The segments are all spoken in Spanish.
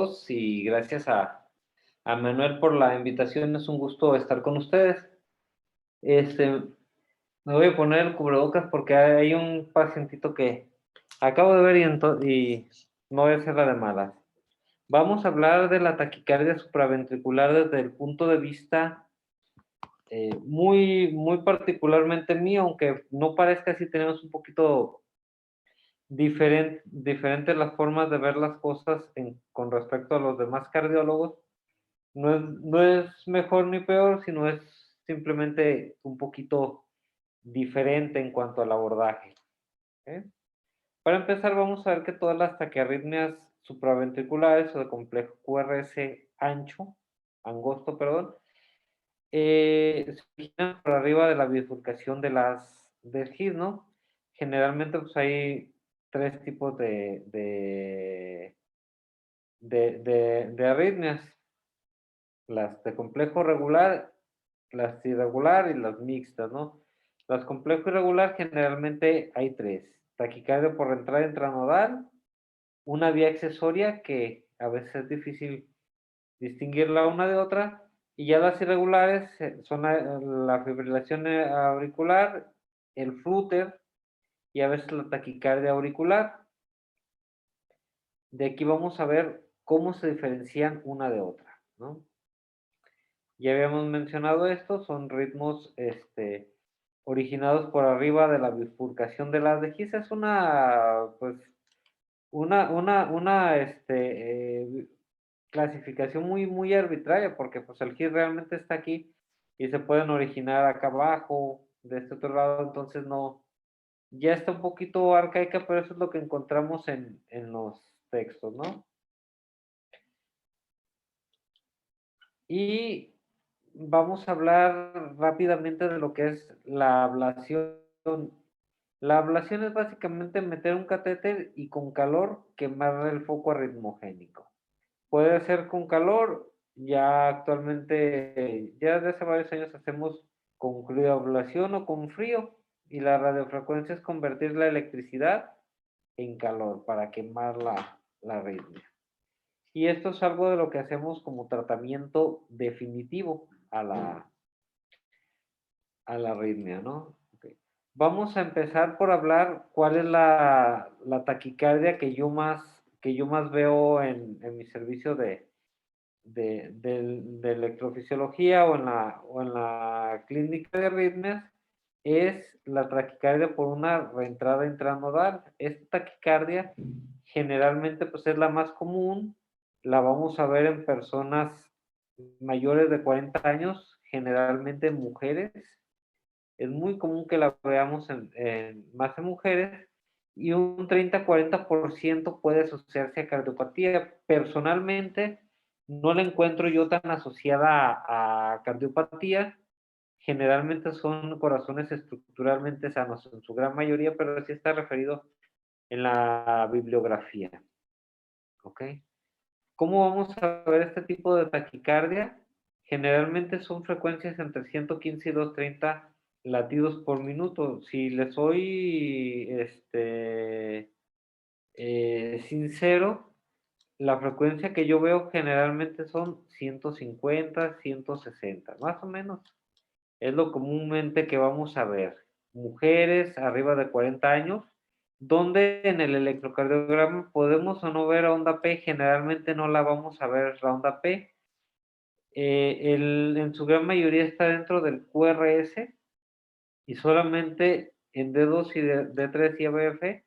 todos y gracias a Manuel por la invitación. Es un gusto estar con ustedes. Este, Me voy a poner el cubrebocas porque hay un pacientito que acabo de ver y no voy a hacer la de malas. Vamos a hablar de la taquicardia supraventricular desde el punto de vista muy particularmente mío, aunque no parezca así, tenemos un poquito diferentes las formas de ver las cosas con respecto a los demás cardiólogos. No es mejor ni peor, sino es simplemente un poquito diferente en cuanto al abordaje. ¿Ok? Para empezar, vamos a ver que todas las taquiarritmias supraventriculares o de complejo QRS angosto, perdón, se originan por arriba de la bifurcación del GIS, ¿no? Generalmente, pues hay tres tipos de arritmias: las de complejo regular, las irregular y las mixtas, ¿no? Las complejo irregular generalmente hay tres: taquicardia por entrada intranodal, una vía accesoria que a veces es difícil distinguirla una de otra, y ya las irregulares son la fibrilación auricular, el flúter y a veces la taquicardia auricular. De aquí vamos a ver cómo se diferencian una de otra, ¿no? Ya habíamos mencionado esto, son ritmos originados por arriba de la bifurcación de las de Gis. Es pues, una clasificación muy arbitraria, porque pues el Gis realmente está aquí y se pueden originar acá abajo, de este otro lado, entonces no, ya está un poquito arcaica, pero eso es lo que encontramos en los textos, ¿no? Y vamos a hablar rápidamente de lo que es la ablación. La ablación es básicamente meter un catéter y con calor quemar el foco arritmogénico. Puede ser con calor, ya actualmente, ya desde hace varios años hacemos con crioablación o con frío, y la radiofrecuencia es convertir la electricidad en calor para quemar la arritmia. Y esto es algo de lo que hacemos como tratamiento definitivo a la arritmia, ¿no? Okay. Vamos a empezar por hablar cuál es la taquicardia que yo más veo en mi servicio de electrofisiología o en la clínica de arritmias. Es la taquicardia por una reentrada intranodal. Esta taquicardia generalmente pues es la más común, la vamos a ver en personas mayores de 40 años, generalmente mujeres. Es muy común que la veamos más en mujeres, y un 30-40% puede asociarse a cardiopatía. Personalmente, no la encuentro yo tan asociada a cardiopatía. Generalmente son corazones estructuralmente sanos en su gran mayoría, pero sí está referido en la bibliografía. ¿Ok? ¿Cómo vamos a ver este tipo de taquicardia? Generalmente son frecuencias entre 115 y 230 latidos por minuto. Si les soy sincero, la frecuencia que yo veo generalmente son 150, 160, más o menos. Es lo comúnmente que vamos a ver. Mujeres arriba de 40 años, donde en el electrocardiograma podemos o no ver onda P. Generalmente no la vamos a ver la onda P. En su gran mayoría está dentro del QRS, y solamente en D2 y D3 y ABF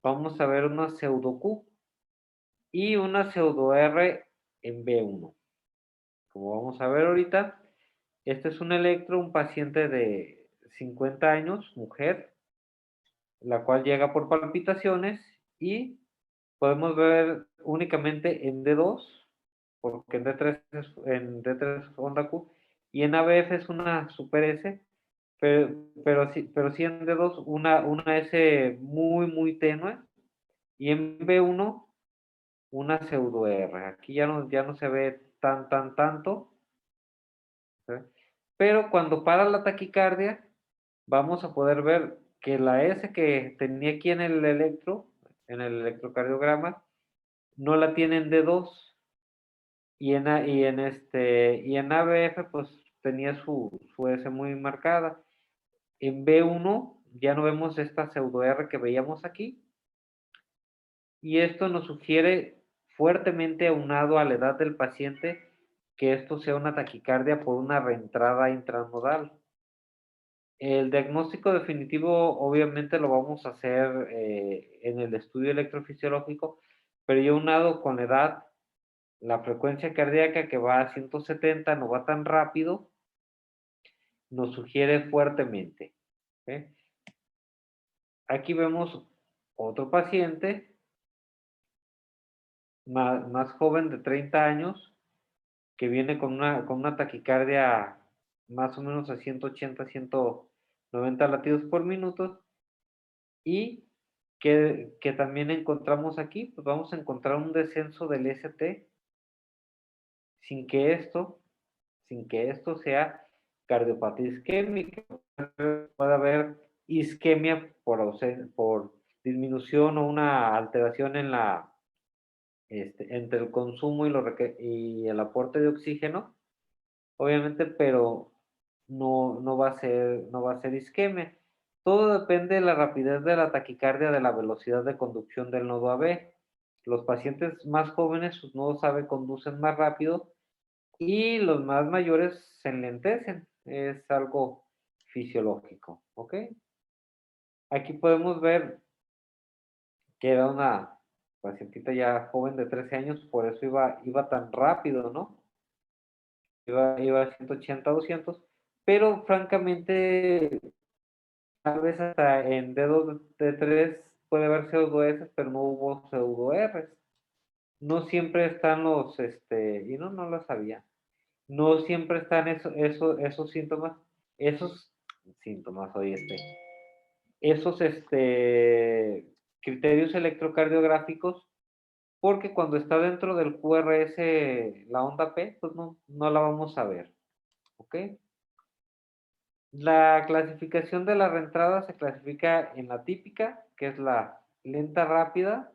vamos a ver una pseudo Q y una pseudo R en B1. Como vamos a ver ahorita, este es un paciente de 50 años, mujer, la cual llega por palpitaciones, y podemos ver únicamente en D2, porque en D3 es onda Q, y en ABF es una super S, pero sí en D2 una S muy tenue, y en B1 una pseudo R. Aquí ya no se ve tanto, ¿sí? Pero cuando para la taquicardia, vamos a poder ver que la S que tenía aquí en el electrocardiograma, no la tiene en D2, y en ABF pues tenía su S muy marcada. En B1 ya no vemos esta pseudo R que veíamos aquí, y esto nos sugiere fuertemente aunado a la edad del paciente que esto sea una taquicardia por una reentrada intranodal. El diagnóstico definitivo obviamente lo vamos a hacer en el estudio electrofisiológico, pero ya aunado con la edad, la frecuencia cardíaca que va a 170 no va tan rápido, nos sugiere fuertemente. ¿Ok? Aquí vemos otro paciente más joven de 30 años que viene con una taquicardia más o menos a 180, 190 latidos por minuto, y que también encontramos aquí, pues vamos a encontrar un descenso del ST sin que esto, sin que esto sea cardiopatía isquémica. Puede haber isquemia por disminución o una alteración entre el consumo y el aporte de oxígeno, obviamente, pero no va a ser isquemia. Todo depende de la rapidez de la taquicardia, de la velocidad de conducción del nodo AB. Los pacientes más jóvenes, sus nodos AB conducen más rápido, y los más mayores se enlentecen. Es algo fisiológico, ¿ok? Aquí podemos ver que era una pacientita ya joven de 13 años, por eso iba tan rápido, ¿no? Iba a 180, 200, pero francamente, tal vez hasta en dedos de 3 puede haber pseudo S, pero no hubo pseudo Rs. No siempre están y no lo sabía. No siempre están esos síntomas, esos síntomas, oye, esos criterios electrocardiográficos, porque cuando está dentro del QRS la onda P, pues no la vamos a ver, ¿ok? La clasificación de la reentrada se clasifica en la típica, que es la lenta rápida,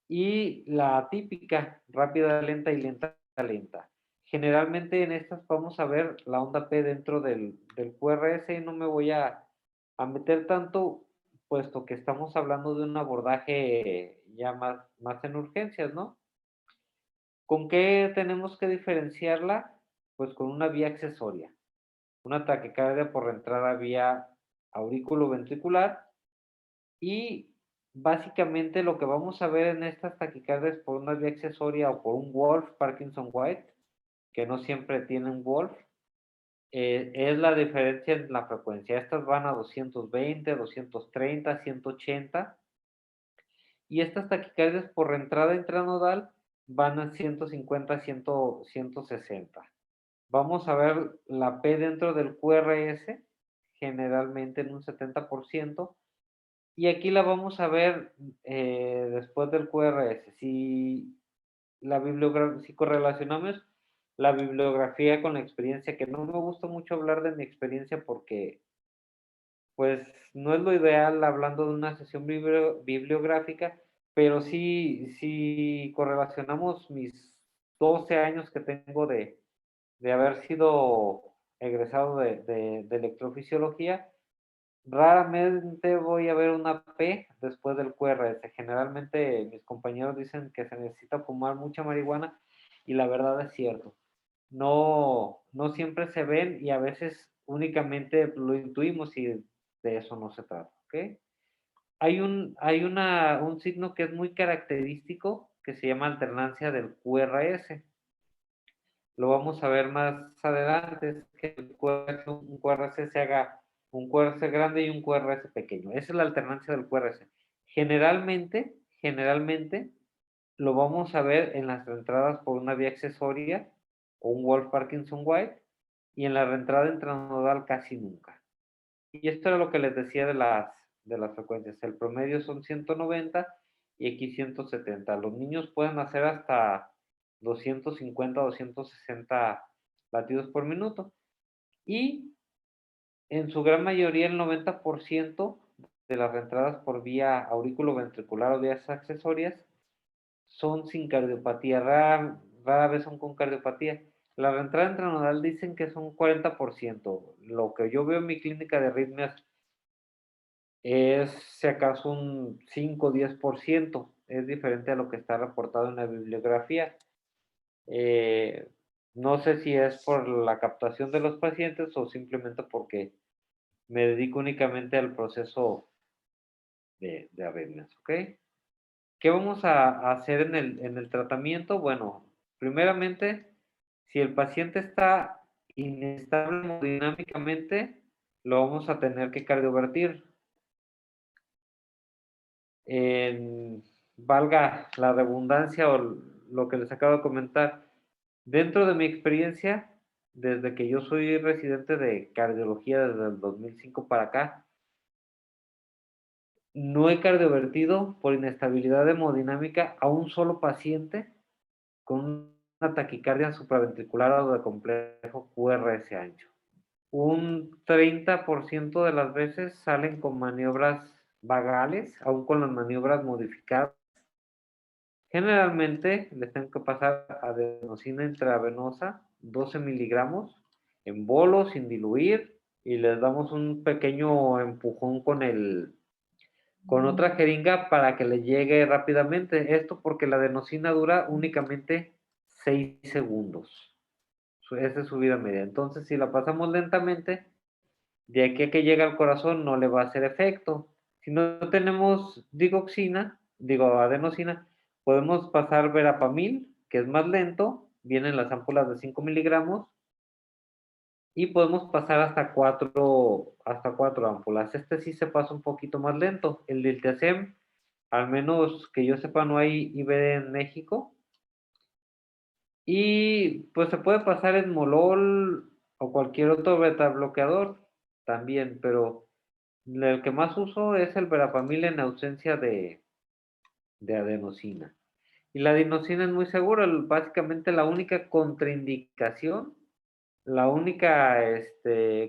y la atípica, rápida lenta y lenta lenta. Generalmente en estas vamos a ver la onda P dentro del QRS, y no me voy a meter tanto, puesto que estamos hablando de un abordaje ya más en urgencias, ¿no? ¿Con qué tenemos que diferenciarla? Pues con una vía accesoria, una taquicardia por entrada vía aurículo-ventricular, y básicamente lo que vamos a ver en estas taquicardias por una vía accesoria o por un Wolf Parkinson White, que no siempre tienen Wolf, es la diferencia en la frecuencia. Estas van a 220, 230, 180, y estas taquicardias por entrada intranodal van a 150, 100, 160. Vamos a ver la P dentro del QRS, generalmente en un 70%, y aquí la vamos a ver después del QRS. Si correlacionamos la bibliografía con la experiencia, que no me gusta mucho hablar de mi experiencia porque pues no es lo ideal hablando de una sesión bibliográfica, pero sí correlacionamos mis 12 años que tengo de haber sido egresado de electrofisiología. Raramente voy a ver una P después del QRS. Generalmente mis compañeros dicen que se necesita fumar mucha marihuana, y la verdad es cierto. No siempre se ven, y a veces únicamente lo intuimos, y de eso no se trata, ¿ok? Hay un signo que es muy característico que se llama alternancia del QRS. Lo vamos a ver más adelante, es que un QRS se haga un QRS grande y un QRS pequeño. Esa es la alternancia del QRS. Generalmente lo vamos a ver en las reentradas por una vía accesoria o un Wolf Parkinson White, y en la reentrada intranodal casi nunca. Y esto era lo que les decía de las frecuencias. El promedio son 190 y aquí 170. Los niños pueden hacer hasta 250, 260 latidos por minuto. Y en su gran mayoría, el 90% de las reentradas por vía aurículo-ventricular o vías accesorias son sin cardiopatía. rara vez son con cardiopatía. La reentrada intranodal dicen que son 40%. Lo que yo veo en mi clínica de arritmias es si acaso un 5 o 10%. Es diferente a lo que está reportado en la bibliografía. Eh, no sé si es por la captación de los pacientes o simplemente porque me dedico únicamente al proceso de arritmias, ¿ok? ¿Qué vamos a hacer en el tratamiento? Bueno, primeramente, si el paciente está inestable hemodinámicamente, lo vamos a tener que cardiovertir. Valga la redundancia o lo que les acabo de comentar, dentro de mi experiencia, desde que yo soy residente de cardiología desde el 2005 para acá, no he cardiovertido por inestabilidad hemodinámica a un solo paciente con una taquicardia supraventricular o de complejo QRS ancho. Un 30% de las veces salen con maniobras vagales, aún con las maniobras modificadas. Generalmente les tengo que pasar adenosina intravenosa, 12 miligramos, en bolo, sin diluir, y les damos un pequeño empujón con otra jeringa para que le llegue rápidamente. Esto porque la adenosina dura únicamente 6 segundos. Esa es su vida media. Entonces, si la pasamos lentamente, de aquí a que llega al corazón no le va a hacer efecto. Si no tenemos adenosina, podemos pasar verapamil, que es más lento, vienen las ámpulas de 5 miligramos, y podemos pasar hasta cuatro ámpulas. Este sí se pasa un poquito más lento. El diltiazem, al menos que yo sepa, no hay IBD en México. Y pues se puede pasar en Molol o cualquier otro beta bloqueador también, pero el que más uso es el verapamil en ausencia de adenosina. Y la adenosina es muy segura, básicamente la única contraindicación,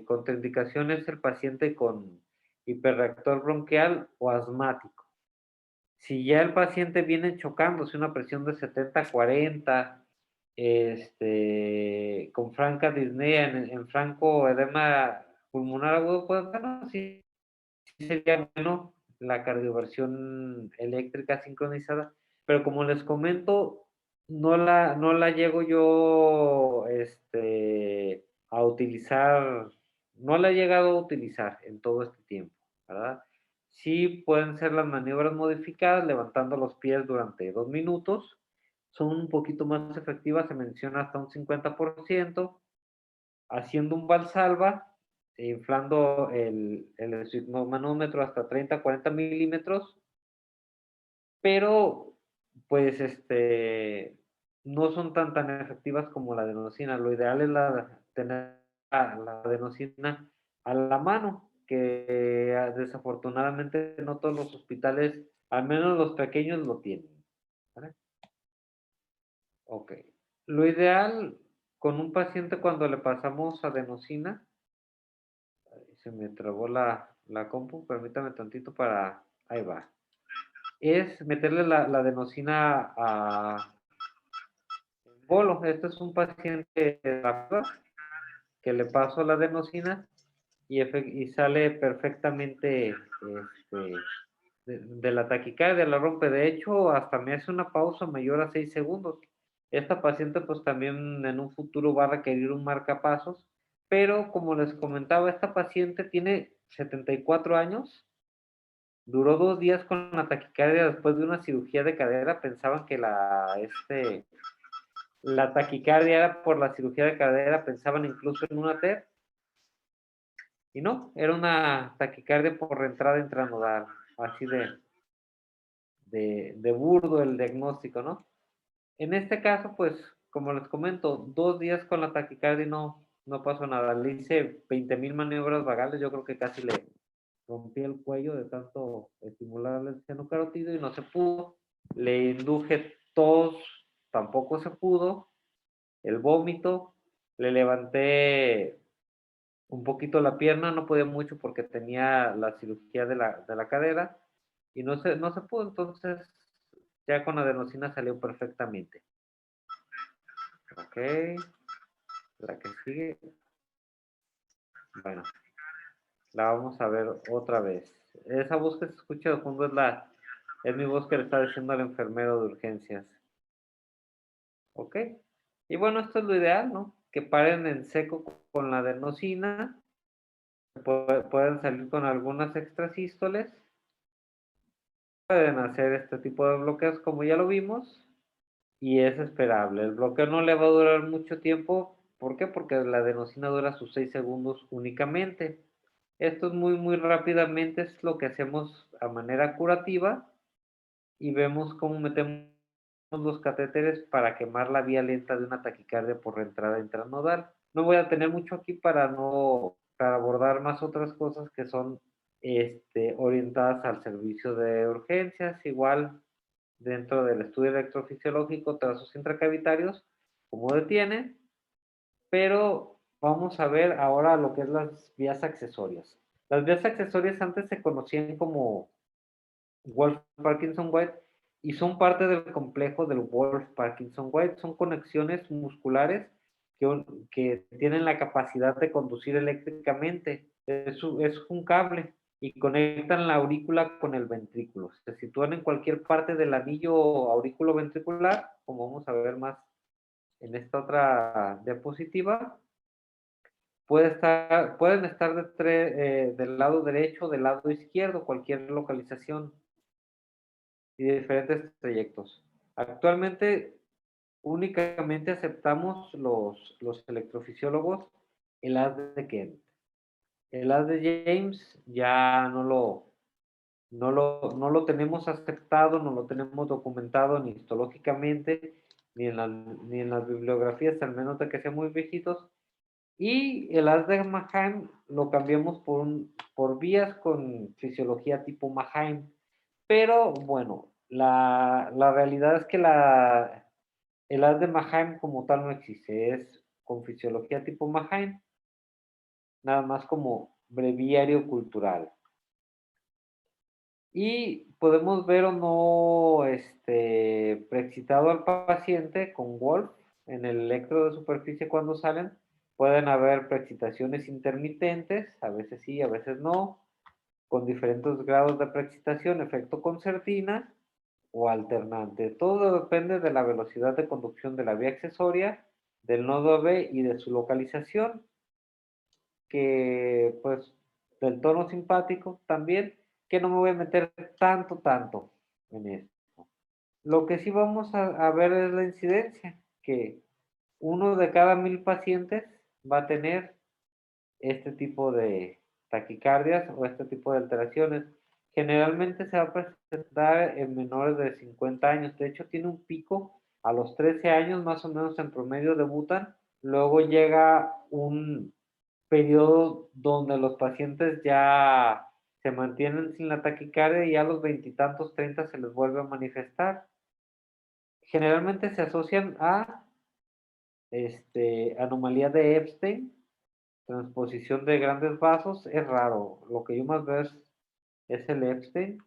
contraindicación es el paciente con hiperreactor bronquial o asmático. Si ya el paciente viene chocándose una presión de 70-40, con franca disnea, en franco edema pulmonar agudo, pues bueno, sí, sí sería bueno la cardioversión eléctrica sincronizada, pero como les comento, no la llego yo a utilizar, no la he llegado a utilizar en todo este tiempo, ¿verdad? Sí pueden ser las maniobras modificadas, levantando los pies durante 2 minutos, son un poquito más efectivas, se menciona hasta un 50%, haciendo un valsalva, inflando el esfigmomanómetro hasta 30-40 milímetros, pero pues no son tan efectivas como la adenosina. Lo ideal es tener la adenosina a la mano, que desafortunadamente no todos los hospitales, al menos los pequeños, lo tienen. ¿Vale? Ok. Lo ideal con un paciente cuando le pasamos adenosina, se me trabó la compu, permítame tantito para, ahí va, es meterle la adenosina a bolo. Este es un paciente que le paso la adenosina y sale perfectamente de la taquicardia, la rompe. De hecho, hasta me hace una pausa mayor a 6 segundos. Esta paciente pues también en un futuro va a requerir un marcapasos, pero como les comentaba, esta paciente tiene 74 años, duró 2 días con la taquicardia después de una cirugía de cadera. Pensaban que la taquicardia era por la cirugía de cadera, pensaban incluso en una TED, y no, era una taquicardia por reentrada intranodal, así de burdo el diagnóstico, ¿no? En este caso, pues, como les comento, 2 días con la taquicardia y no pasó nada. Le hice 20,000 maniobras vagales, yo creo que casi le rompí el cuello de tanto estimular el seno carotido y no se pudo. Le induje tos, tampoco se pudo. El vómito, le levanté un poquito la pierna, no podía mucho porque tenía la cirugía de la cadera y no se pudo, entonces ya con adenosina salió perfectamente. Ok, la que sigue. Bueno, la vamos a ver otra vez. Esa voz que se escucha de fondo es mi voz que le está diciendo al enfermero de urgencias. Ok. Y bueno, esto es lo ideal, ¿no? Que paren en seco con la adenosina, pueden salir con algunas extrasístoles, pueden hacer este tipo de bloqueos como ya lo vimos, y es esperable. El bloqueo no le va a durar mucho tiempo. ¿Por qué? Porque la adenosina dura sus 6 segundos únicamente. Esto es muy rápidamente, es lo que hacemos a manera curativa y vemos cómo metemos los catéteres para quemar la vía lenta de una taquicardia por reentrada intranodal. No voy a tener mucho aquí para abordar más otras cosas que son orientadas al servicio de urgencias, igual dentro del estudio electrofisiológico, trazos intracavitarios, cómo detiene, pero vamos a ver ahora lo que es las vías accesorias. Las vías accesorias antes se conocían como Wolff-Parkinson-White y son parte del complejo del Wolff-Parkinson-White. Son conexiones musculares que tienen la capacidad de conducir eléctricamente. Es un cable y conectan la aurícula con el ventrículo. Se sitúan en cualquier parte del anillo aurículo ventricular, como vamos a ver más en esta otra diapositiva. Pueden estar del lado derecho o del lado izquierdo, cualquier localización y de diferentes trayectos. Actualmente únicamente aceptamos los electrofisiólogos el haz de Kent. El haz de James ya no lo tenemos aceptado, no lo tenemos documentado ni histológicamente, ni en las bibliografías, al menos de que sean muy viejitos. Y el haz de Mannheim lo cambiamos por vías con fisiología tipo Mannheim. Pero bueno, la realidad es que el haz de Mannheim como tal no existe, es con fisiología tipo Mannheim, nada más como breviario cultural. Y podemos ver o no preexcitado al paciente con Wolf en el electro de superficie cuando salen. Pueden haber preexcitaciones intermitentes, a veces sí, a veces no, con diferentes grados de preexcitación, efecto concertina o alternante. Todo depende de la velocidad de conducción de la vía accesoria, del nodo B y de su localización, que pues del tono simpático también, que no me voy a meter tanto en esto. Lo que sí vamos a ver es la incidencia, que uno de cada 1000 pacientes va a tener este tipo de taquicardias o este tipo de alteraciones. Generalmente se va a presentar en menores de 50 años. De hecho, tiene un pico a los 13 años, más o menos en promedio debutan. Luego llega un periodo donde los pacientes ya se mantienen sin la taquicardia y a los veintitantos, 30 se les vuelve a manifestar. Generalmente se asocian a anomalía de Epstein, transposición de grandes vasos, es raro. Lo que yo más veo es el Epstein.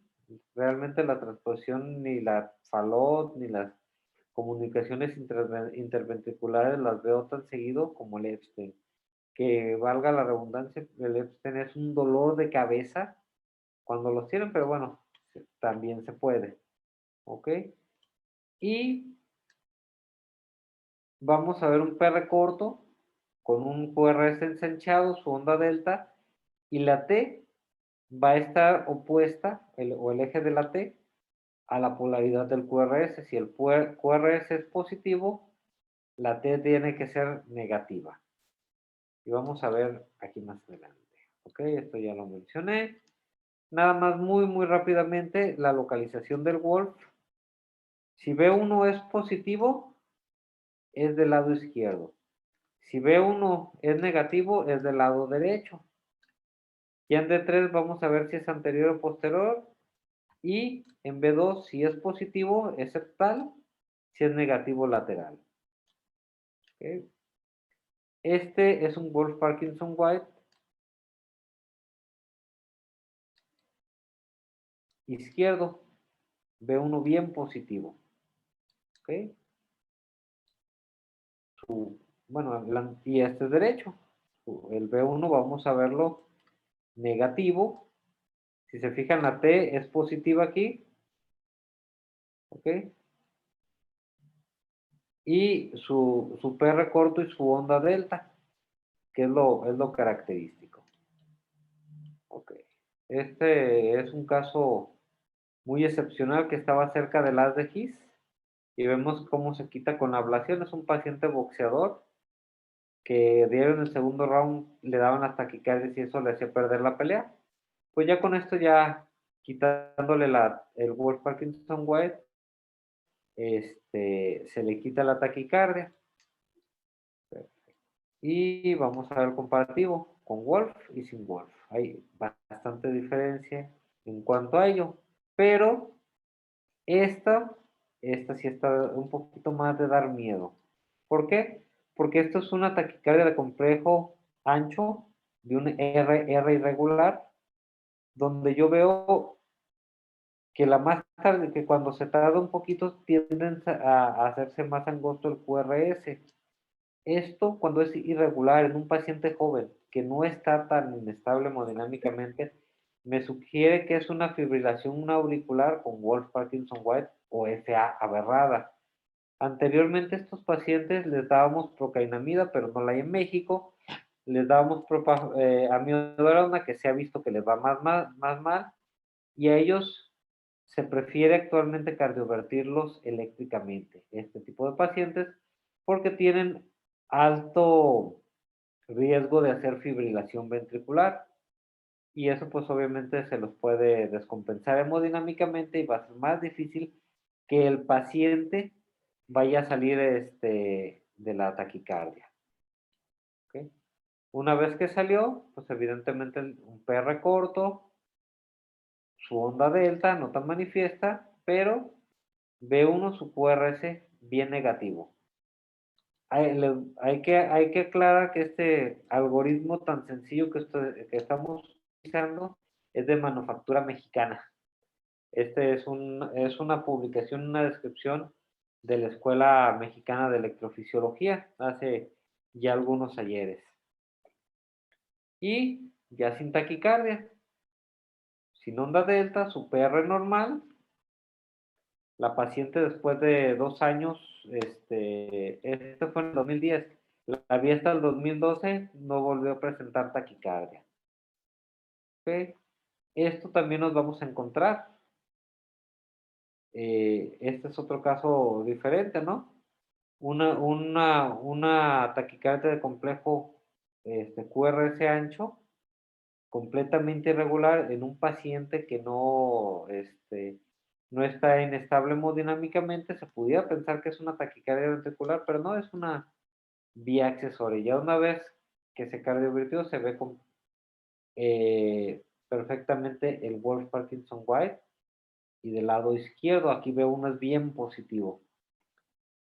Realmente la transposición ni la Fallot ni las comunicaciones interventriculares las veo tan seguido como el Epstein. Que valga la redundancia, el Epstein es un dolor de cabeza cuando los tienen, pero bueno, también se puede. ¿Ok? Y vamos a ver un PR corto con un QRS ensanchado, su onda delta, y la T va a estar opuesta, o el eje de la T, a la polaridad del QRS. Si el QRS es positivo, la T tiene que ser negativa. Y vamos a ver aquí más adelante. Ok, esto ya lo mencioné. Nada más muy rápidamente, la localización del Wolf. Si B1 es positivo, es del lado izquierdo. Si B1 es negativo, es del lado derecho. Y en D3 vamos a ver si es anterior o posterior. Y en B2, si es positivo, es septal. Si es negativo, lateral. ¿Okay? Este es un Wolff Parkinson White izquierdo. B1 bien positivo. ¿Okay? bueno, y este es derecho. El B1 vamos a verlo negativo. Si se fijan, la T es positiva aquí, ¿ok? Y su PR corto y su onda delta, que es lo característico. Ok. Este es un caso muy excepcional que estaba cerca del haz de His y vemos cómo se quita con la ablación. Es un paciente boxeador que dieron el segundo round, le daban las taquicardias y eso le hacía perder la pelea. Pues ya con esto, ya quitándole el Wolf Parkinson White, se le quita la taquicardia. Y vamos a ver el comparativo con Wolf y sin Wolf. Hay bastante diferencia en cuanto a ello. Pero esta, esta sí está un poquito más de dar miedo. ¿Por qué? Porque esto es una taquicardia de complejo ancho de un R irregular, donde yo veo que la más tarde, que cuando se tarda un poquito, tienden a hacerse más angosto el QRS. Esto, cuando es irregular en un paciente joven que no está tan inestable hemodinámicamente, me sugiere que es una fibrilación auricular con Wolf Parkinson White o FA aberrada. Anteriormente a estos pacientes les dábamos procainamida, pero no la hay en México. Les dábamos amiodarona, que se ha visto que les va más mal, y a ellos se prefiere actualmente cardiovertirlos eléctricamente, este tipo de pacientes, porque tienen alto riesgo de hacer fibrilación ventricular y eso pues obviamente se los puede descompensar hemodinámicamente y va a ser más difícil que el paciente vaya a salir de la taquicardia. ¿Ok? Una vez que salió, pues evidentemente un PR corto, su onda delta no tan manifiesta, pero B1 su QRS bien negativo. Hay que aclarar que este algoritmo tan sencillo que estamos utilizando es de manufactura mexicana. Es una publicación, una descripción de la Escuela Mexicana de Electrofisiología hace ya algunos ayeres. Y ya sin taquicardia, sin onda delta, su PR normal. La paciente después de 2 años, fue en el 2010, la vi hasta el 2012, no volvió a presentar taquicardia. ¿Ok? Esto también nos vamos a encontrar. Este es otro caso diferente, ¿no? Una taquicardia de complejo QRS ancho, completamente irregular en un paciente que no está inestable hemodinámicamente. Se pudiera pensar que es una taquicardia ventricular, pero no, es una vía accesoria. Ya una vez que se cardiovirtió, se ve perfectamente el Wolf Parkinson White y del lado izquierdo, aquí veo uno es bien positivo.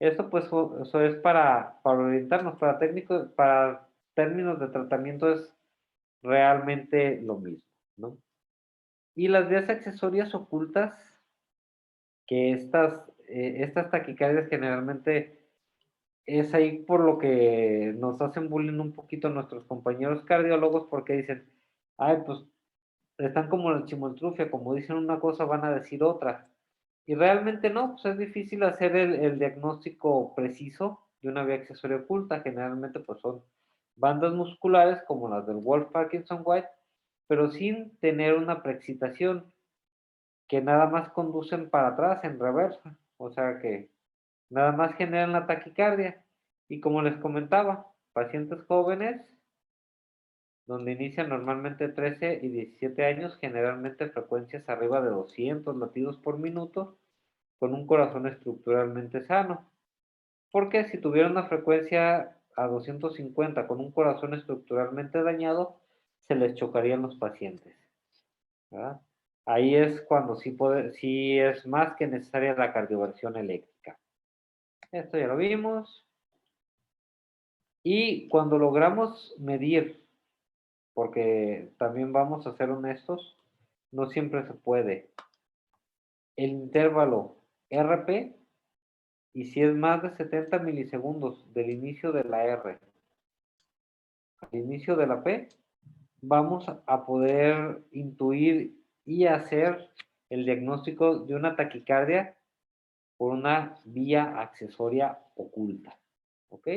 Esto pues eso es para orientarnos, para términos de tratamiento es realmente lo mismo, ¿no? Y las vías accesorias ocultas, que estas taquicardias generalmente es ahí por lo que nos hacen bullying un poquito nuestros compañeros cardiólogos, porque dicen, ay, pues están como la chimoltrufia, como dicen una cosa van a decir otra. Y realmente no, pues es difícil hacer el diagnóstico preciso de una vía accesoria oculta. Generalmente pues son bandas musculares como las del Wolf Parkinson White, pero sin tener una preexcitación, que nada más conducen para atrás en reversa. O sea que nada más generan la taquicardia. Y como les comentaba, pacientes jóvenes, donde inician normalmente 13 y 17 años, generalmente frecuencias arriba de 200 latidos por minuto, con un corazón estructuralmente sano. Porque si tuviera una frecuencia a 250 con un corazón estructuralmente dañado, se les chocarían los pacientes, ¿verdad? Ahí es cuando sí es más que necesaria la cardioversión eléctrica. Esto ya lo vimos. Y cuando logramos medir, porque también vamos a ser honestos, no siempre se puede. El intervalo RP Y si es más de 70 milisegundos del inicio de la R al inicio de la P, vamos a poder intuir y hacer el diagnóstico de una taquicardia por una vía accesoria oculta, ¿ok?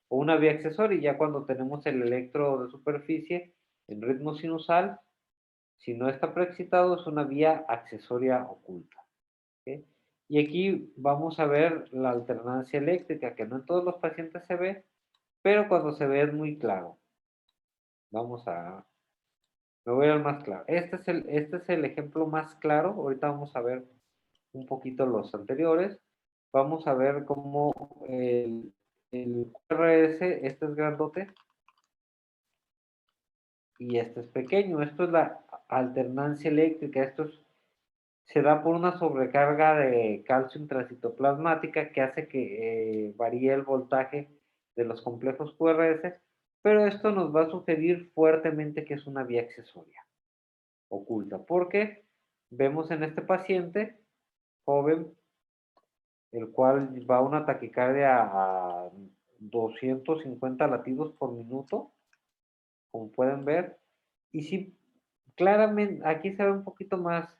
O una vía accesoria, ya cuando tenemos el electro de superficie en ritmo sinusal, si no está preexcitado, es una vía accesoria oculta, ¿ok? Y aquí vamos a ver la alternancia eléctrica, que no en todos los pacientes se ve, pero cuando se ve es muy claro. Vamos a, me voy al más claro. Este es el ejemplo más claro. Ahorita vamos a ver un poquito los anteriores. Vamos a ver cómo el QRS, este es grandote y este es pequeño. Esto es la alternancia eléctrica. Se da por una sobrecarga de calcio intracitoplasmática que hace que varíe el voltaje de los complejos QRS, pero esto nos va a sugerir fuertemente que es una vía accesoria oculta, porque vemos en este paciente joven, el cual va a una taquicardia a 250 latidos por minuto, como pueden ver, y sí, claramente, aquí se ve un poquito más,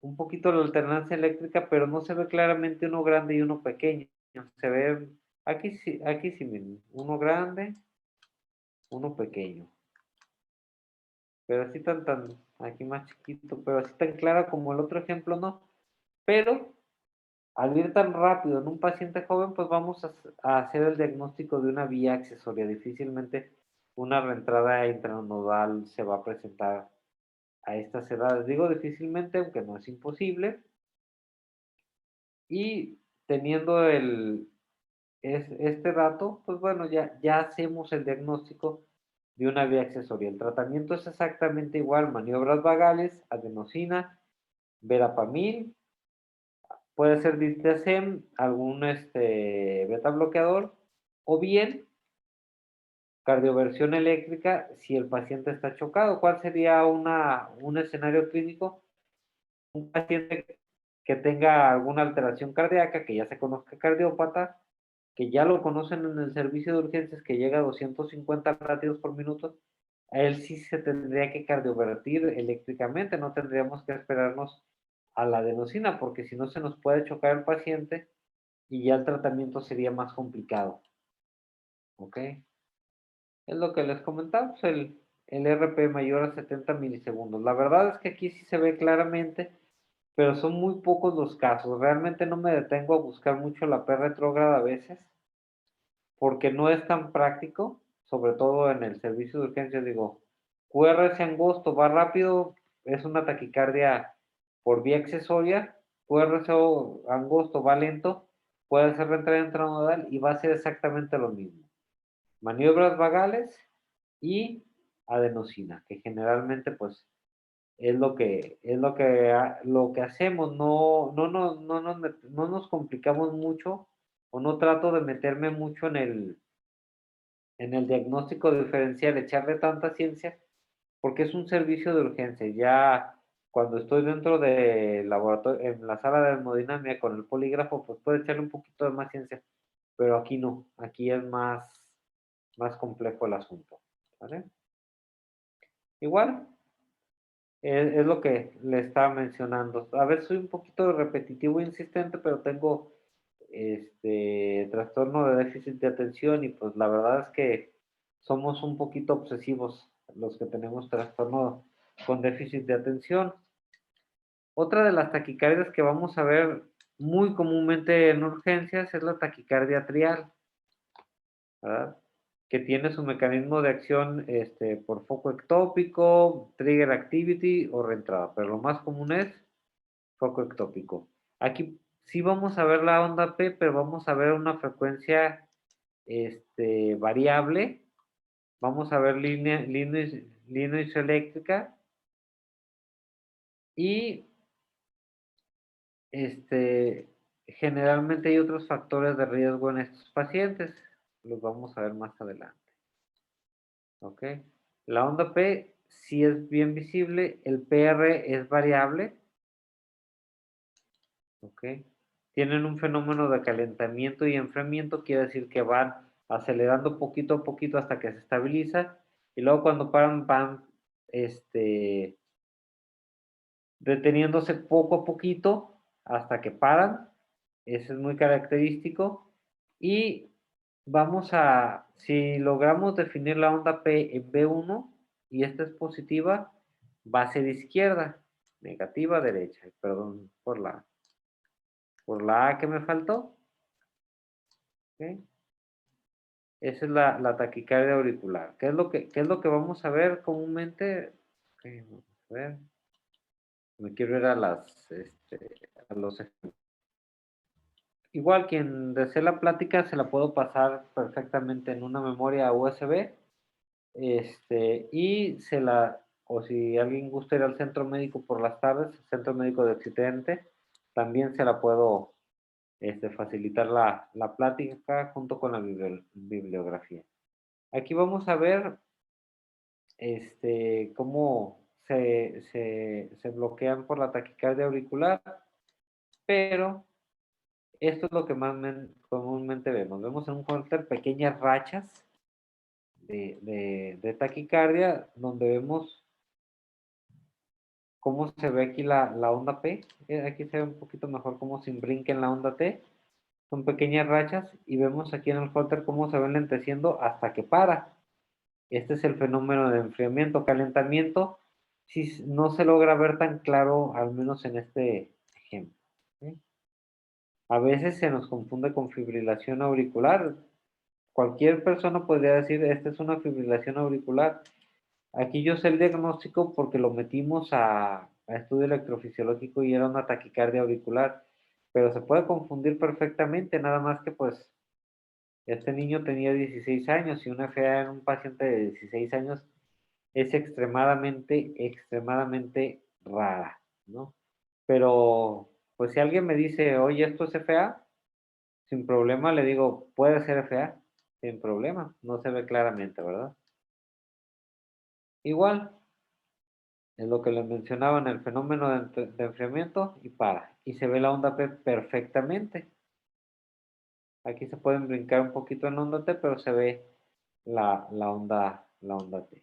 un poquito la alternancia eléctrica, pero no se ve claramente uno grande y uno pequeño, se ve, aquí sí, miren, uno grande, uno pequeño, pero así aquí más chiquito, pero así tan clara como el otro ejemplo, no, pero al ir tan rápido en un paciente joven, pues vamos a hacer el diagnóstico de una vía accesoria. Difícilmente una reentrada intranodal se va a presentar a estas edades. Digo difícilmente, aunque no es imposible. Y teniendo este dato, pues bueno, ya hacemos el diagnóstico de una vía accesoria. El tratamiento es exactamente igual, maniobras vagales, adenosina, verapamil. Puede ser Diltiazem, algún beta bloqueador, o bien cardioversión eléctrica si el paciente está chocado. ¿Cuál sería un escenario clínico? Un paciente que tenga alguna alteración cardíaca, que ya se conozca cardiópata, que ya lo conocen en el servicio de urgencias, que llega a 250 latidos por minuto, a él sí se tendría que cardiovertir eléctricamente, no tendríamos que esperarnos a la adenosina, porque si no se nos puede chocar el paciente y ya el tratamiento sería más complicado. ¿Ok? Es lo que les comentaba, pues el RP mayor a 70 milisegundos. La verdad es que aquí sí se ve claramente, pero son muy pocos los casos. Realmente no me detengo a buscar mucho la P retrógrada a veces, porque no es tan práctico, sobre todo en el servicio de urgencias. Digo, QRS angosto va rápido, es una taquicardia por vía accesoria, QRS angosto va lento, puede ser reentrada intranodal y va a ser exactamente lo mismo. Maniobras vagales y adenosina, que generalmente pues es lo que hacemos, no nos complicamos mucho o no trato de meterme mucho en el diagnóstico diferencial, echarle tanta ciencia, porque es un servicio de urgencia. Ya cuando estoy dentro del laboratorio, en la sala de hemodinamia con el polígrafo, pues puedo echarle un poquito de más ciencia, pero aquí no, aquí es más complejo el asunto, ¿vale? Igual, es lo que le estaba mencionando. A veces soy un poquito repetitivo e insistente, pero tengo trastorno de déficit de atención y pues la verdad es que somos un poquito obsesivos los que tenemos trastorno con déficit de atención. Otra de las taquicardias que vamos a ver muy comúnmente en urgencias es la taquicardia atrial, ¿verdad? Que tiene su mecanismo de acción por foco ectópico, trigger activity o reentrada, pero lo más común es foco ectópico. Aquí sí vamos a ver la onda P, pero vamos a ver una frecuencia variable. Vamos a ver línea isoeléctrica y generalmente hay otros factores de riesgo en estos pacientes. Los vamos a ver más adelante. ¿Ok? La onda P sí es bien visible, el PR es variable. ¿Ok? tienen un fenómeno de calentamiento y enfriamiento, quiere decir que van acelerando poquito a poquito hasta que se estabiliza, y luego cuando paran van deteniéndose poco a poquito hasta que paran. Ese es muy característico. Y si logramos definir la onda P en B1 y esta es positiva, va a ser izquierda, negativa, derecha. Perdón por la A que me faltó. ¿Ok? Esa es la taquicardia auricular. ¿Qué es lo que vamos a ver comúnmente? Ok, vamos a ver. Me quiero ir a los ejemplos. Igual quien desee la plática se la puedo pasar perfectamente en una memoria USB. O si alguien gusta ir al centro médico por las tardes, Centro Médico de Occidente, también se la puedo facilitar la plática junto con la bibliografía. Aquí vamos a ver cómo se bloquean por la taquicardia auricular, pero esto es lo que más comúnmente vemos. Vemos en un Holter pequeñas rachas de taquicardia, donde vemos cómo se ve aquí la onda P. Aquí se ve un poquito mejor cómo se brinca en la onda T. Son pequeñas rachas y vemos aquí en el Holter cómo se ven lenteciendo hasta que para. Este es el fenómeno de enfriamiento, calentamiento. Si no se logra ver tan claro, al menos en este ejemplo. ¿Sí? A veces se nos confunde con fibrilación auricular. Cualquier persona podría decir, esta es una fibrilación auricular. Aquí yo sé el diagnóstico porque lo metimos a estudio electrofisiológico y era una taquicardia auricular, pero se puede confundir perfectamente, nada más que pues este niño tenía 16 años y una FA en un paciente de 16 años es extremadamente rara, ¿no? Pero pues si alguien me dice, oye, ¿esto es FA? Sin problema le digo, puede ser FA, sin problema, no se ve claramente, ¿verdad? Igual, es lo que les mencionaba en el fenómeno de enfriamiento y para. Y se ve la onda P perfectamente. Aquí se pueden brincar un poquito en la onda T, pero se ve la onda T.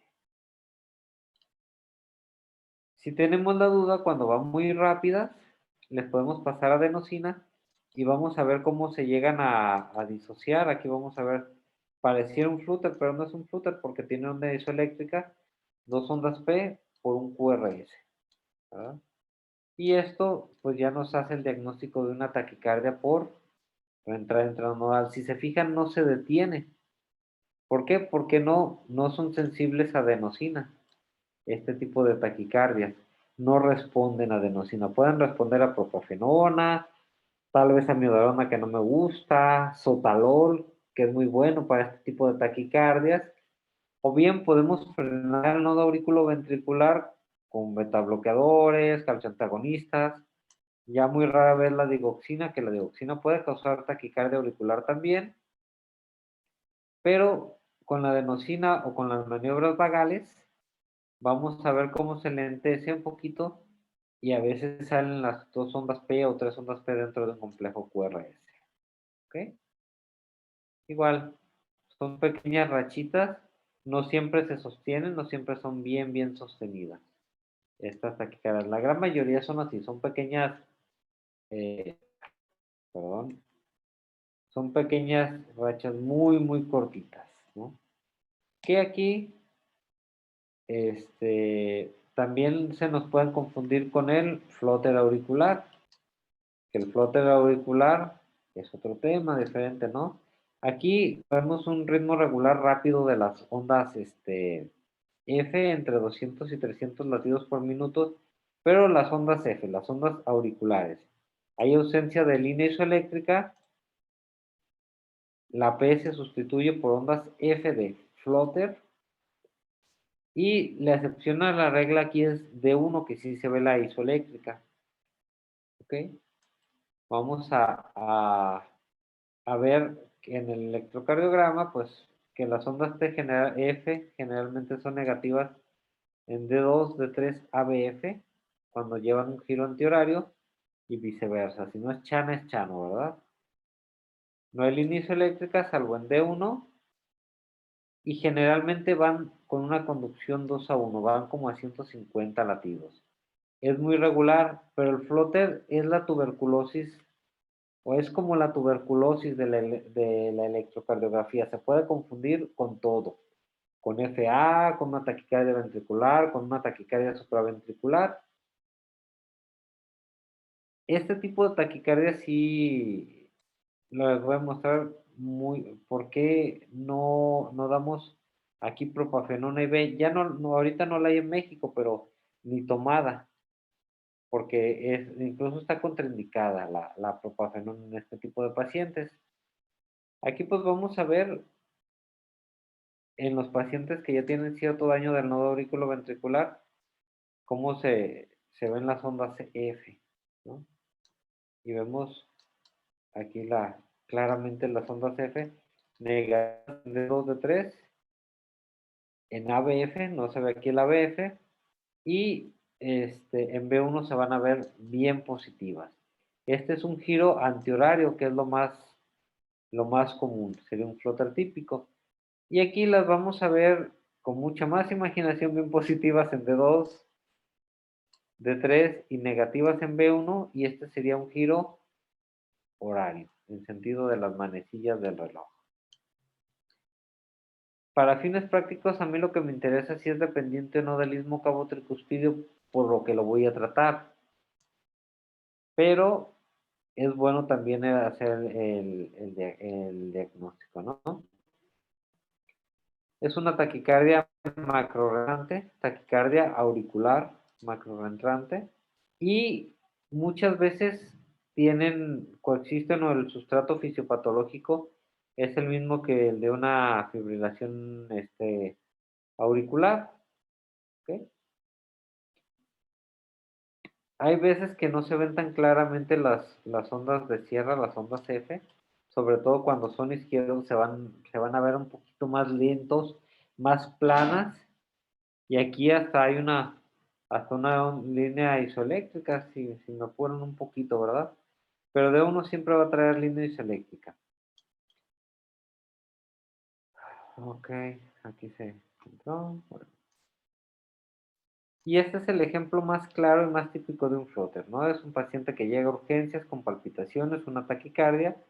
Si tenemos la duda, cuando van muy rápidas, les podemos pasar adenosina y vamos a ver cómo se llegan a disociar. Aquí vamos a ver, pareciera un flúter, pero no es un flúter porque tiene onda isoeléctrica, dos ondas P por un QRS. ¿Verdad? Y esto pues ya nos hace el diagnóstico de una taquicardia por entrada intranodal. Si se fijan, no se detiene. ¿Por qué? Porque no son sensibles a adenosina. Este tipo de taquicardias no responden a adenosina. Pueden responder a propafenona, tal vez a amiodarona que no me gusta, sotalol, que es muy bueno para este tipo de taquicardias. O bien podemos frenar el nodo auriculoventricular con betabloqueadores, calcioantagonistas. Ya muy rara vez la digoxina, que la digoxina puede causar taquicardia auricular también, pero con la adenosina o con las maniobras vagales vamos a ver cómo se lentece un poquito y a veces salen las dos ondas P o tres ondas P dentro de un complejo QRS. ¿Ok? Igual, son pequeñas rachitas, no siempre se sostienen, no siempre son bien sostenidas. Estas taquicardias, la gran mayoría son así, son pequeñas, eh, perdón, son pequeñas rachas muy cortitas, ¿no? Que aquí, también se nos pueden confundir con el flóter auricular, que el flóter auricular es otro tema diferente, ¿no? Aquí vemos un ritmo regular rápido de las ondas, F entre 200 y 300 latidos por minuto, pero las ondas F, las ondas auriculares. Hay ausencia de línea isoeléctrica. La P se sustituye por ondas F de floater y la excepción a la regla aquí es D1 que sí se ve la isoeléctrica. ¿Ok? Vamos a ver que en el electrocardiograma, pues que las ondas F generalmente son negativas en D2, D3, ABF cuando llevan un giro antihorario y viceversa. Si no es Chana, es Chano, ¿verdad? No hay línea isoeléctrica salvo en D1 y generalmente van con una conducción 2-1, van como a 150 latidos. Es muy regular, pero el flutter es la tuberculosis o es como la tuberculosis de la electrocardiografía. Se puede confundir con todo, con FA, con una taquicardia ventricular, con una taquicardia supraventricular. Este tipo de taquicardia sí les voy a mostrar por qué no damos aquí propafenona IV. Ya ahorita no la hay en México, pero ni tomada, porque incluso está contraindicada la propafenona en este tipo de pacientes. Aquí pues vamos a ver en los pacientes que ya tienen cierto daño del nodo auriculoventricular cómo se ven las ondas F, ¿no? Y vemos aquí claramente las ondas F negativas de 2 de 3 en ABF, no se ve aquí el ABF, y en B1 se van a ver bien positivas. Este es un giro antihorario, que es lo más común, sería un flotter típico. Y aquí las vamos a ver con mucha más imaginación bien positivas en D2, D3 y negativas en B1, y este sería un giro horario, en sentido de las manecillas del reloj. Para fines prácticos, a mí lo que me interesa si es dependiente o no del istmo cabo tricuspidio, por lo que lo voy a tratar. Pero es bueno también hacer el diagnóstico, ¿no? Es una taquicardia macrorrentrante, taquicardia auricular macrorrentrante, y muchas veces coexisten o el sustrato fisiopatológico es el mismo que el de una fibrilación auricular. ¿Ok? Hay veces que no se ven tan claramente las ondas de sierra, las ondas F, sobre todo cuando son izquierdos se van a ver un poquito más lentos, más planas, y aquí hasta una línea isoeléctrica, si me apuran un poquito, ¿verdad? Pero de uno siempre va a traer línea isoeléctrica. Ok, aquí se encontró. Bueno. Y este es el ejemplo más claro y más típico de un flotter, ¿no? Es un paciente que llega a urgencias con palpitaciones, una taquicardia,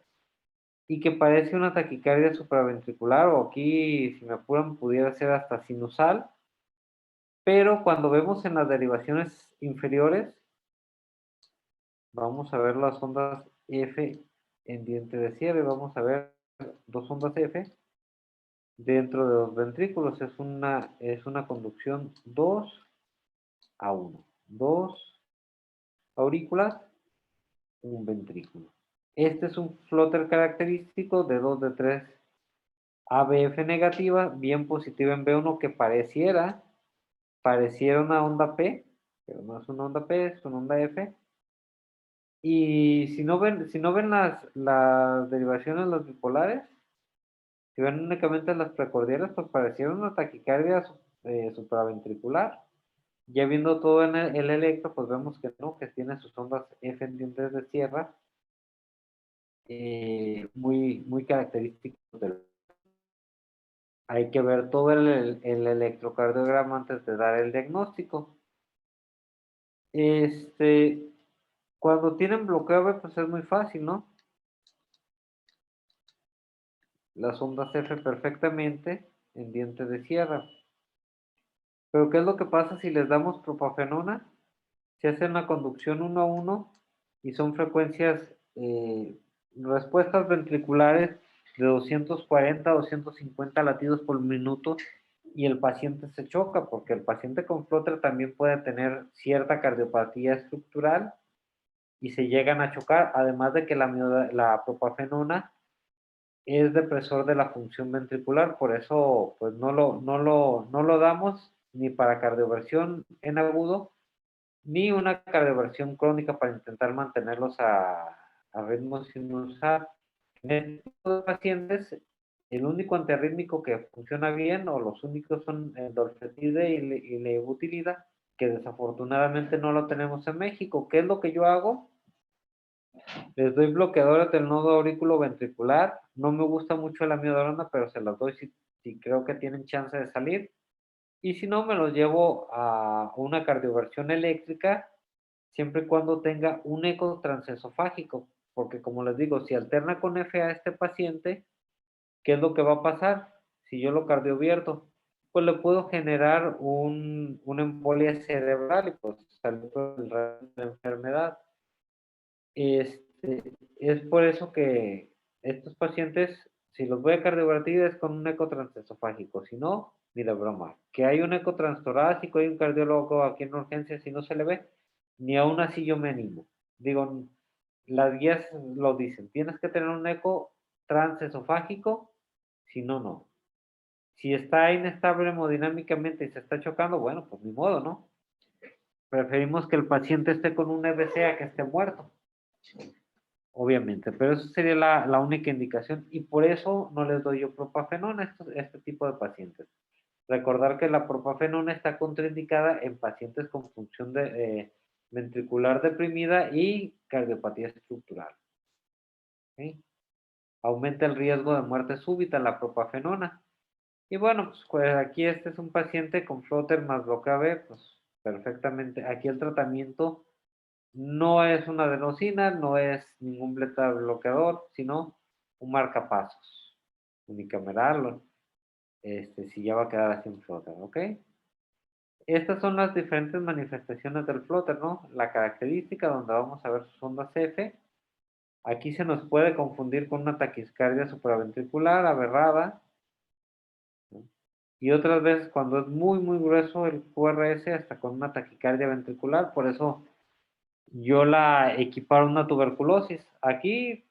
y que parece una taquicardia supraventricular, o aquí, si me apuran, pudiera ser hasta sinusal, pero cuando vemos en las derivaciones inferiores, vamos a ver las ondas F en diente de cierre, vamos a ver dos ondas F dentro de los ventrículos, es una conducción 2-1, dos aurículas, un ventrículo. Este es un flotter característico de 2 de 3 ABF negativa, bien positiva en B1, que pareciera una onda P, pero no es una onda P, es una onda F. Y si no ven las derivaciones, los bipolares, si ven únicamente las precordiales, pues pareciera una taquicardia supraventricular. Ya viendo todo en el electro, pues vemos que no, que tiene sus ondas F en dientes de sierra, muy, muy característicos del. Hay que ver todo el electrocardiograma antes de dar el diagnóstico. Cuando tienen bloqueo B, pues es muy fácil, ¿no? Las ondas F perfectamente en diente de sierra. Pero ¿qué es lo que pasa si les damos propafenona? Se hace una conducción 1-1 y son frecuencias, respuestas ventriculares de 240 a 250 latidos por minuto, y el paciente se choca porque el paciente con flotter también puede tener cierta cardiopatía estructural y se llegan a chocar, además de que la propafenona es depresor de la función ventricular, por eso pues no lo damos ni para cardioversión en agudo, ni una cardioversión crónica para intentar mantenerlos a ritmo sinusal. En este tipo de pacientes, el único antiarrítmico que funciona bien, o los únicos, son el dorfetide y lebutilida, que desafortunadamente no lo tenemos en México. ¿Qué es lo que yo hago? Les doy bloqueadores del nodo auriculoventricular. No me gusta mucho la amiodarona, pero se las doy si creo que tienen chance de salir. Y si no, me los llevo a una cardioversión eléctrica, siempre y cuando tenga un eco transesofágico. Porque como les digo, si alterna con FA este paciente, ¿qué es lo que va a pasar? Si yo lo cardiovierto, pues le puedo generar una embolia cerebral y pues salir con el resto de la enfermedad. Es por eso que estos pacientes, si los voy a cardiovertir es con un eco transesofágico, si no, ni de broma. Que hay un eco transtorácico, hay un cardiólogo aquí en urgencias, si no se le ve, ni aún así yo me animo. Digo, las guías lo dicen, tienes que tener un eco transesofágico, si no, no. Si está inestable hemodinámicamente y se está chocando, bueno, pues ni modo, ¿no? Preferimos que el paciente esté con un EBC a que esté muerto. Obviamente, pero eso sería la única indicación y por eso no les doy yo propafenona a este tipo de pacientes. Recordar que la propafenona está contraindicada en pacientes con función ventricular deprimida y cardiopatía estructural. ¿Sí? Aumenta el riesgo de muerte súbita la propafenona. Y bueno, pues aquí este es un paciente con floater más bloqueo B, pues perfectamente. Aquí el tratamiento no es una adenosina, no es ningún beta bloqueador, sino un marcapasos unicameral, si ya va a quedar así un floater, ¿ok? Estas son las diferentes manifestaciones del floater, ¿no? La característica donde vamos a ver sus ondas F. Aquí se nos puede confundir con una taquicardia supraventricular aberrada, ¿no? Y otras veces cuando es muy, muy grueso el QRS, hasta con una taquicardia ventricular, por eso yo la equiparo a una tuberculosis. Aquí,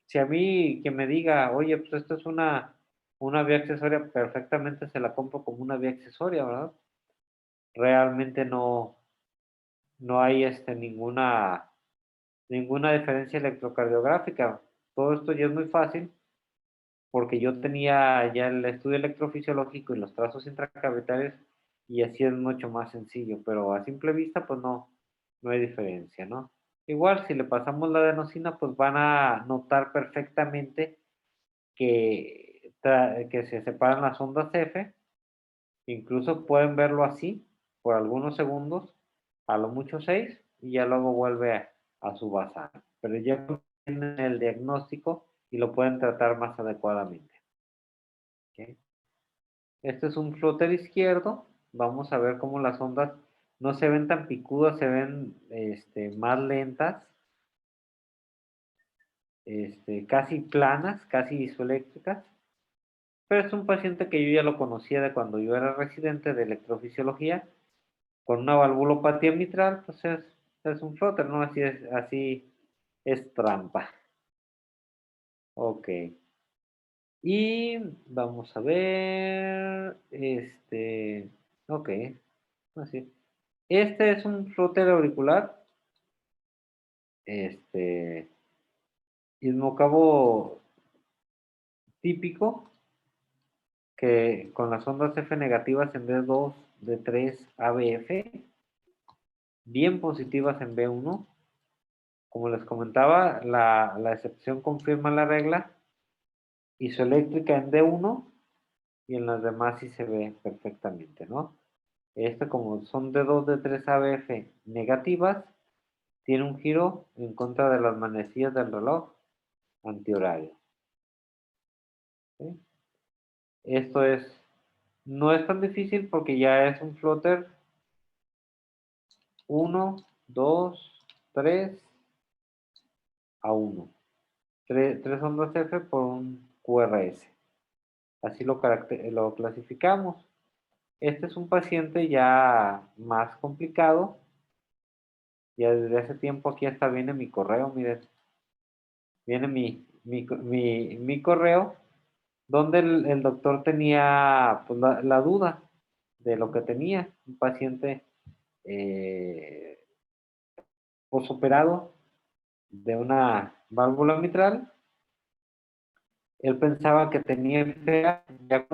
si a mí que me diga, oye, pues esto es una vía accesoria, perfectamente se la compro como una vía accesoria, ¿verdad? Realmente no hay ninguna diferencia electrocardiográfica. Todo esto ya es muy fácil porque yo tenía ya el estudio electrofisiológico y los trazos intracavitarios y así es mucho más sencillo, pero a simple vista pues no hay diferencia, ¿no? Igual si le pasamos la adenosina pues van a notar perfectamente que se separan las ondas F, incluso pueden verlo así por algunos segundos, a lo mucho 6 y ya luego vuelve a su basal, pero ya tienen el diagnóstico y lo pueden tratar más adecuadamente. ¿Okay? Este es un flóter izquierdo. Vamos a ver cómo las ondas no se ven tan picudas, se ven más lentas, casi planas, casi isoeléctricas. Pero es un paciente que yo ya lo conocía de cuando yo era residente de electrofisiología, con una valvulopatía mitral, pues es un flóter, ¿no? Así es trampa. Ok. Y vamos a ver, ok, así. Este es un flóter auricular, este, ismocavo típico, que con las ondas F negativas en D2, D3, ABF, bien positivas en B1. Como les comentaba, la excepción confirma la regla, isoeléctrica en D1 y en las demás sí se ve perfectamente, ¿no? Como son D2, D3, ABF negativas, tiene un giro en contra de las manecillas del reloj antihorario. ¿Sí? No es tan difícil porque ya es un floater 1, 2, 3 a 1. Tres ondas F por un QRS. Así lo clasificamos. Este es un paciente ya más complicado. Ya desde hace tiempo aquí hasta viene mi correo, miren. Viene mi correo donde el doctor tenía pues, la duda de lo que tenía. Un paciente eh, posoperado de una válvula mitral. Él pensaba que tenía FA, ya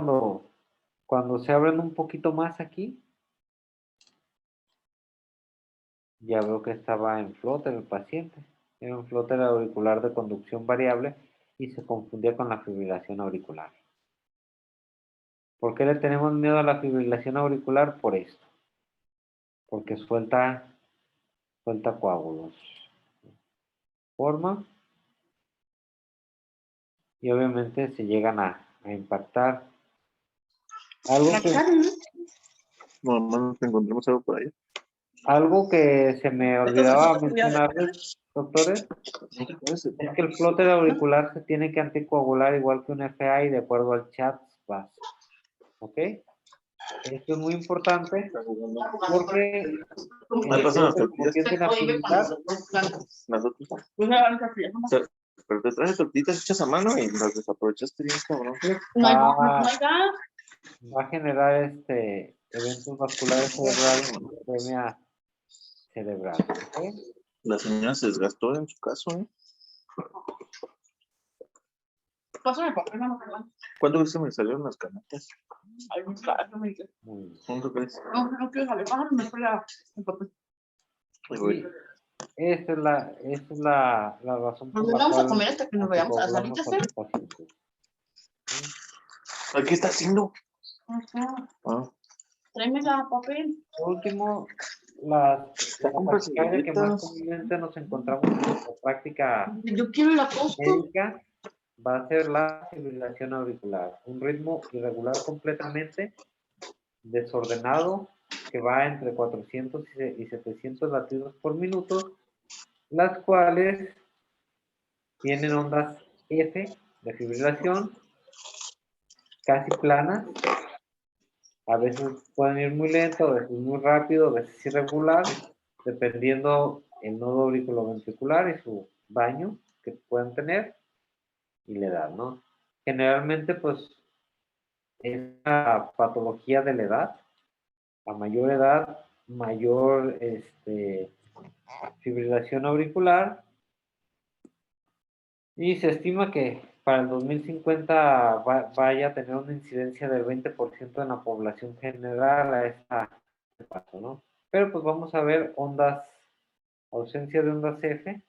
cuando se abren un poquito más aquí, ya veo que estaba en flóter el paciente. Era un flóter auricular de conducción variable y se confundía con la fibrilación auricular. ¿Por qué le tenemos miedo a la fibrilación auricular? Por esto. Porque suelta coágulos. Forma y obviamente se llegan a impactar. No encontremos algo por ahí. Algo que se me olvidaba mencionarles, doctores, es que el flóter auricular se tiene que anticoagular igual que un FA y de acuerdo al CHADS-VAS. ¿Ok? Esto es muy importante porque como tienden a filtrar, Pero te traje tortillitas hechas a mano y las desaprovechaste bien, cabrón. va a generar eventos vasculares cerebrales y isquemia cerebral. ¿Ok? La señora se desgastó en su caso, ¿eh? ¿Cuánto veces me salieron las canetas? ¿Cuánto crees? Sí, esa es la razón por la Vamos a cual comer hasta que nos vayamos a las anticoagulamos salitas, a los pacientes. ¿Qué está haciendo? Tráeme la papel. Por último, la compras taquicardia que más galletas. comúnmente nos encontramos en nuestra práctica Yo quiero la costa. médica va a ser la fibrilación auricular, un ritmo irregular completamente, desordenado, que va entre 400 y 700 latidos por minuto, las cuales tienen ondas F de fibrilación, casi planas, a veces pueden ir muy lento, a veces muy rápido, a veces irregular, dependiendo el nodo auriculoventricular y su daño que puedan tener y la edad, ¿no? Generalmente, pues, es una patología de la edad. A mayor edad, mayor fibrilación auricular. Y se estima que para el 2050 vaya a tener una incidencia del 20% en la población general a este paso, ¿no? Pero pues vamos a ver ausencia de ondas F,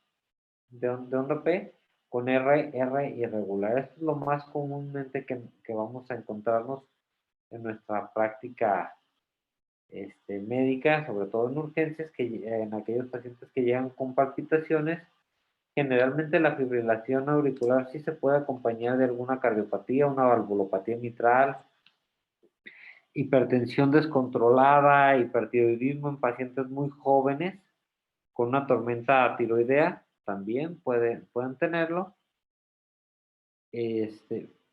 de onda P, con R irregular. Esto es lo más comúnmente que vamos a encontrarnos en nuestra práctica médica, sobre todo en urgencias, en aquellos pacientes que llegan con palpitaciones. Generalmente la fibrilación auricular sí se puede acompañar de alguna cardiopatía, una valvulopatía mitral, hipertensión descontrolada, hipertiroidismo en pacientes muy jóvenes con una tormenta tiroidea, también pueden tenerlo.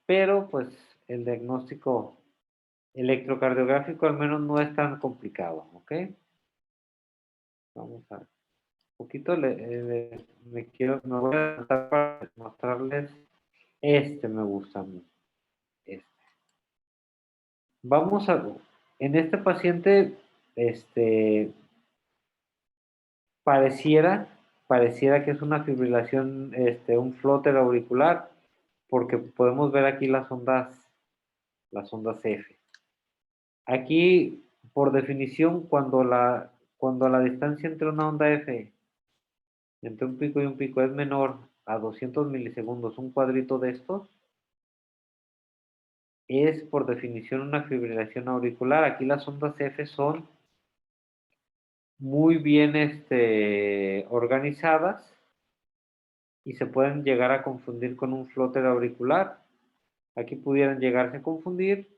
Pero pues el diagnóstico electrocardiográfico al menos no es tan complicado, ¿ok? Vamos a ver. Un poquito me voy a adelantar para mostrarles me gusta a mí. Vamos a, en este paciente, pareciera que es una fibrilación, un flóter auricular, porque podemos ver aquí las ondas F. Aquí, por definición, cuando la distancia entre una onda F, entre un pico y un pico, es menor a 200 milisegundos, un cuadrito de estos, es por definición una fibrilación auricular. Aquí las ondas F son muy bien organizadas y se pueden llegar a confundir con un flóter auricular. Aquí pudieran llegarse a confundir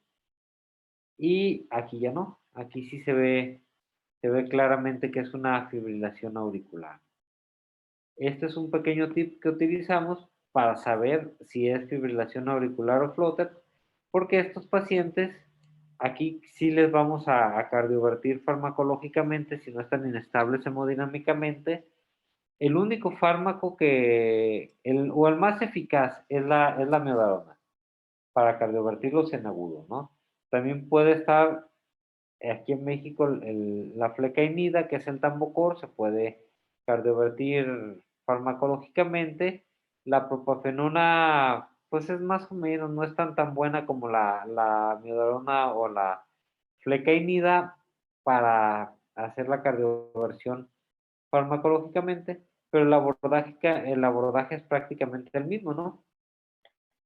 y aquí ya no. Aquí sí se ve claramente que es una fibrilación auricular. Este es un pequeño tip que utilizamos para saber si es fibrilación auricular o flóter, porque estos pacientes aquí sí les vamos a cardiovertir farmacológicamente si no están inestables hemodinámicamente. El único fármaco o el más eficaz es la miodarona para cardiovertirlos en agudo, ¿no? También puede estar aquí en México la flecainida, que es el tambocor, se puede cardiovertir farmacológicamente. La propafenona, pues es más o menos, no es tan buena como la miodarona o la flecainida para hacer la cardioversión farmacológicamente, pero el abordaje es prácticamente el mismo, ¿no?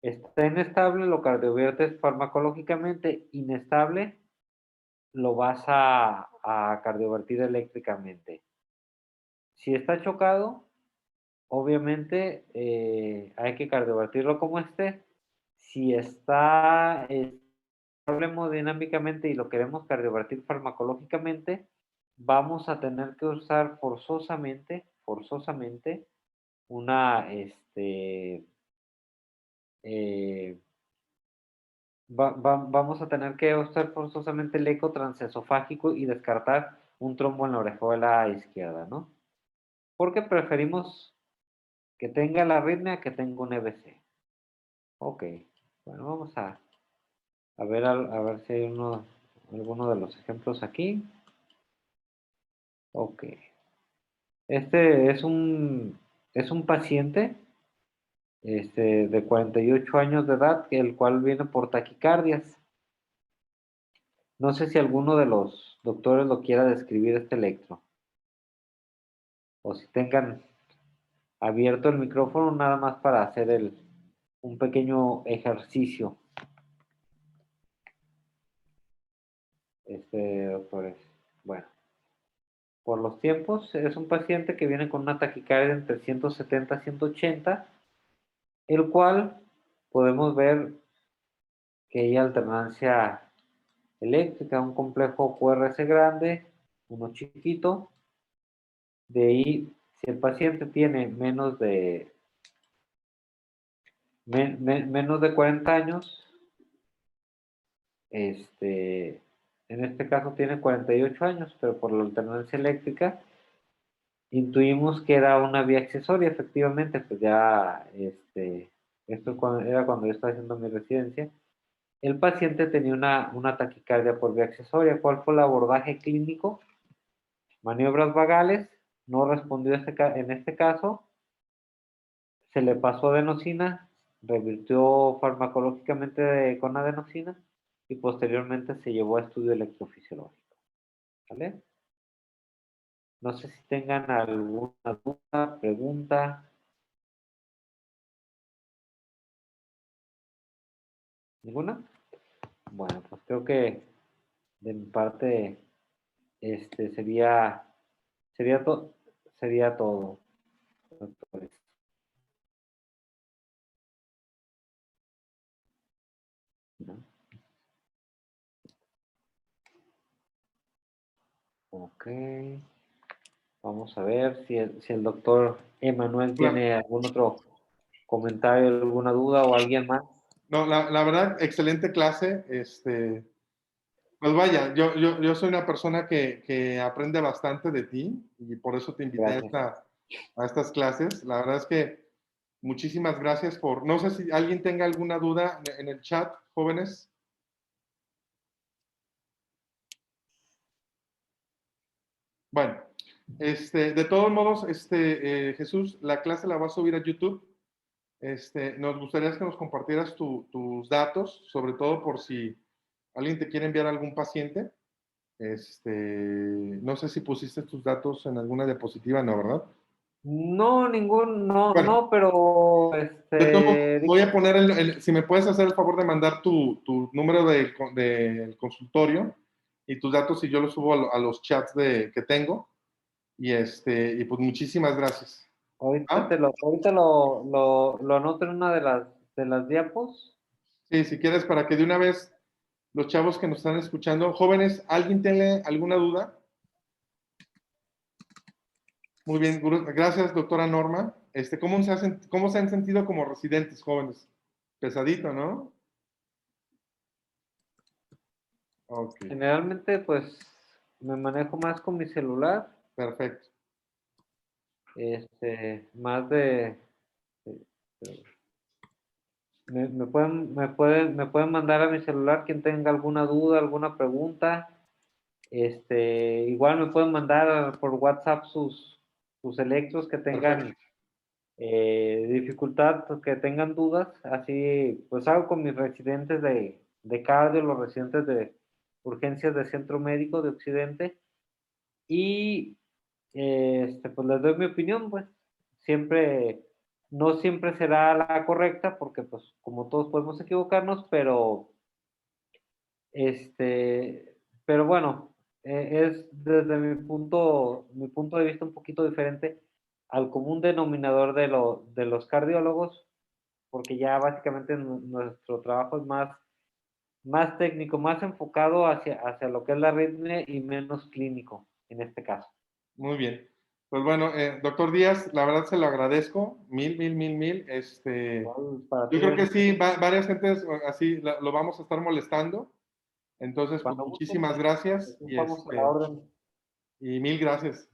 Está inestable, lo cardioviertes farmacológicamente, inestable, lo vas a cardiovertir eléctricamente. Si está chocado, obviamente hay que cardiovertirlo como esté. Si está estable hemodinámicamente y lo queremos cardiovertir farmacológicamente, vamos a tener que usar forzosamente una, eh, vamos a tener que usar forzosamente el eco transesofágico y descartar un trombo en la orejuela izquierda, ¿no? Porque preferimos que tenga la arritmia que tenga un EBC. Ok, bueno, vamos a ver si hay alguno de los ejemplos aquí. Ok, este es un paciente de 48 años de edad, el cual viene por taquicardias. No sé si alguno de los doctores lo quiera describir este electro, o si tengan abierto el micrófono nada más para hacer un pequeño ejercicio, doctores. Bueno, por los tiempos, es un paciente que viene con una taquicardia entre 170 y 180, el cual podemos ver que hay alternancia eléctrica, un complejo QRS grande, uno chiquito. De ahí, si el paciente tiene menos de 40 años, en este caso tiene 48 años, pero por la alternancia eléctrica, intuimos que era una vía accesoria, efectivamente, pues ya, era cuando yo estaba haciendo mi residencia. El paciente tenía una taquicardia por vía accesoria. ¿Cuál fue el abordaje clínico? Maniobras vagales, no respondió en este caso, se le pasó adenosina, revirtió farmacológicamente con adenosina y posteriormente se llevó a estudio electrofisiológico. ¿Vale? No sé si tengan alguna duda, pregunta. ¿Ninguna? Bueno, pues creo que de mi parte sería, sería todo, doctores. ¿No? Ok. Vamos a ver si el doctor Emanuel Hola. tiene algún otro comentario, alguna duda o alguien más. No, la verdad, excelente clase. Pues vaya, yo soy una persona que aprende bastante de ti y por eso te invité Gracias. a estas clases. La verdad es que muchísimas gracias por... No sé si alguien tenga alguna duda en el chat, jóvenes. Bueno, de todos modos, Jesús, la clase la va a subir a YouTube. Nos gustaría que nos compartieras tus datos, sobre todo por si alguien te quiere enviar algún paciente. No sé si pusiste tus datos en alguna diapositiva, no, ¿verdad? No, Bueno, no, pero de todo, voy a poner, si me puedes hacer el favor de mandar tu número del consultorio y tus datos y yo los subo a los chats que tengo. Y pues muchísimas gracias. ¿Ah? ahorita lo anoto en una de las diapos. Sí, si quieres, para que de una vez los chavos que nos están escuchando, jóvenes, ¿alguien tiene alguna duda? Muy bien, gracias, doctora Norma. ¿Cómo se han sentido como residentes jóvenes? Pesadito, ¿no? Ok, Generalmente, pues, me manejo más con mi celular, perfecto. más de- me pueden mandar a mi celular quien tenga alguna duda, alguna pregunta. Igual me pueden mandar por WhatsApp sus electros que Perfecto. tengan dificultad, pues, que tengan dudas. Así, pues hago con mis residentes de cardio, los residentes de urgencias de centro médico de Occidente. Y pues les doy mi opinión, pues. no siempre será la correcta, porque pues como todos podemos equivocarnos, pero bueno, es desde mi punto de vista un poquito diferente al común denominador de los cardiólogos, porque ya básicamente nuestro trabajo es más técnico, más enfocado hacia lo que es la arritmia y menos clínico en este caso. Muy bien. Pues bueno, doctor Díaz, la verdad se lo agradezco. Mil. Igual para Yo ti, creo que Benjamín, sí, varias gentes así lo vamos a estar molestando. Entonces, pues cuando gustes, muchísimas gracias aquí estamos a la orden. y mil gracias.